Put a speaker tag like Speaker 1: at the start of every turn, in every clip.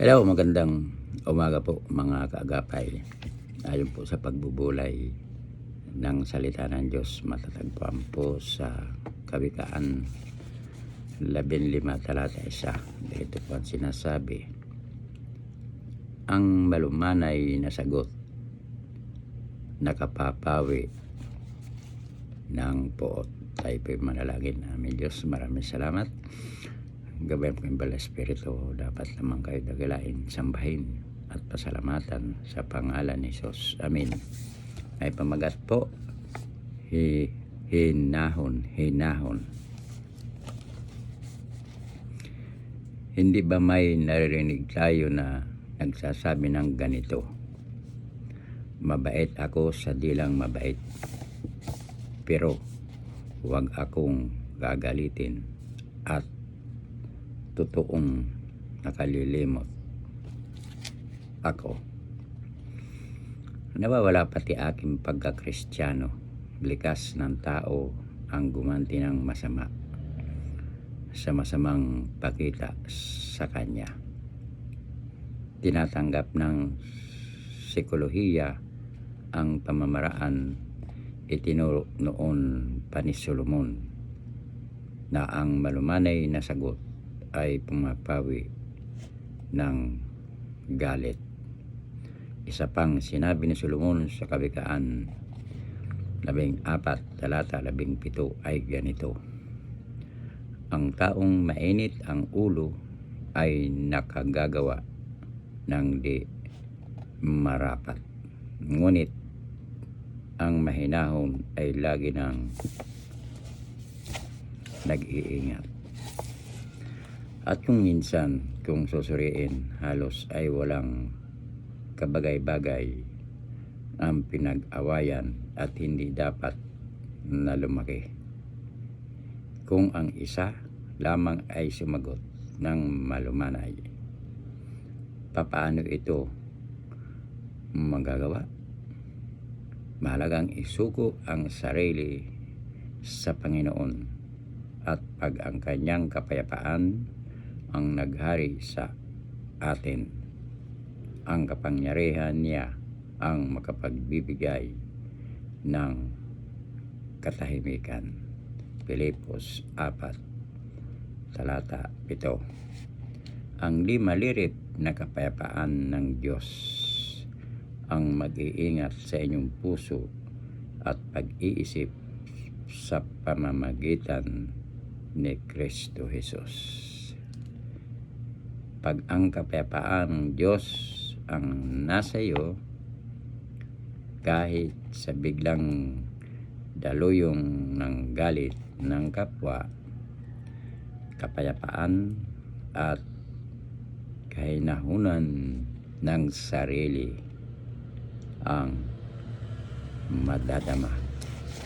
Speaker 1: Hello, magandang umaga po mga kaagapay. Ayon po sa pagbubulay ng salita ng Diyos, matatagpuan po sa Kawikaan 15 talata 1. Dito po ang sinasabi, ang malumanay na sagot, nakapapawi ng poot. Tayo po manalangin. Aming Diyos, maraming salamat. Gabayan po yung Banal na Espiritu, dapat naman kayo dagilain, sambahin at pasalamatan sa pangalan ni Jesus. Amen. May pamagat po, hinahon. Hindi ba may naririnig tayo na nagsasabi ng ganito? Mabait ako sa dilang mabait, pero huwag akong gagalitin at totoong nakalilimot ako. Nawawala pati aking pagkakristyano. Likas ng tao ang gumanti ng masama sa masamang pakita sa kanya. Tinatanggap ng psikolohiya ang pamamaraan itinuro noon pa ni Solomon na ang malumanay na sagot ay pumapawi ng galit. Isa pang sinabi ni Solomon sa Kawikaan 14 talata 17 ay ganito, ang taong mainit ang ulo ay nakagagawa ng di marapat, ngunit ang mahinahon ay lagi nang nag-iingat. At kung minsan, kung susuriin, halos ay walang kabagay-bagay ang pinag-awayan at hindi dapat na lumaki. Kung ang isa lamang ay sumagot ng malumanay, papaano ito magagawa? Mahalagang isuko ang sarili sa Panginoon at pag ang kanyang kapayapaan ang naghari sa atin, ang kapangyarihan niya ang makapagbibigay ng katahimikan. Pilipos 4 talata 7. Ang di malirip na kapayapaan ng Diyos ang mag-iingat sa inyong puso at pag-iisip sa pamamagitan ni Kristo Jesus. Pag ang kapayapaan ng Diyos ang nasa iyo, kahit sa biglang daluyong ng galit ng kapwa, kapayapaan at kahinahunan ng sarili ang madadama.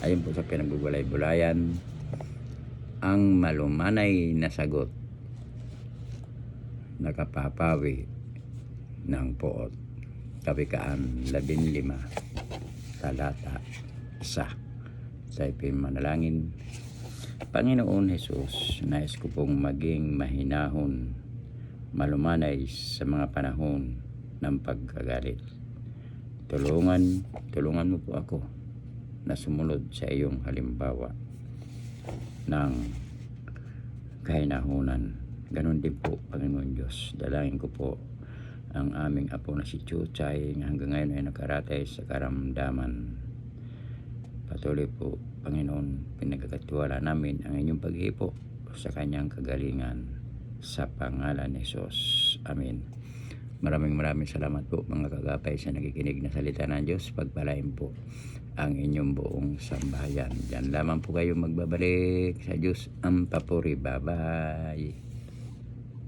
Speaker 1: Ayon po sa pinagbubulay-bulayan, ang malumanay na sagot, nakapapawi ng poot. Kawikaan 15 talata 1. Tayo manalangin. Panginoon Jesus, nais ko pong maging mahinahon, malumanay sa mga panahon ng pagkagalit. Tulungan mo po ako na sumunod sa iyong halimbawa ng kahinahunan. Ganon din po, Panginoon Diyos. Dalangin ko po ang aming apo na si Chuchay hanggang ngayon ay nakaratay sa karamdaman. Patuloy po, Panginoon, pinagkakatiwala namin ang inyong paghipo sa kanyang kagalingan sa pangalan ni Jesus. Amen. Maraming salamat po mga kagapay sa nakikinig na salita ng Diyos. Pagpalain po ang inyong buong sambahayan. Diyan lamang po kayo magbabalik sa Diyos ang papuri. Bye-bye.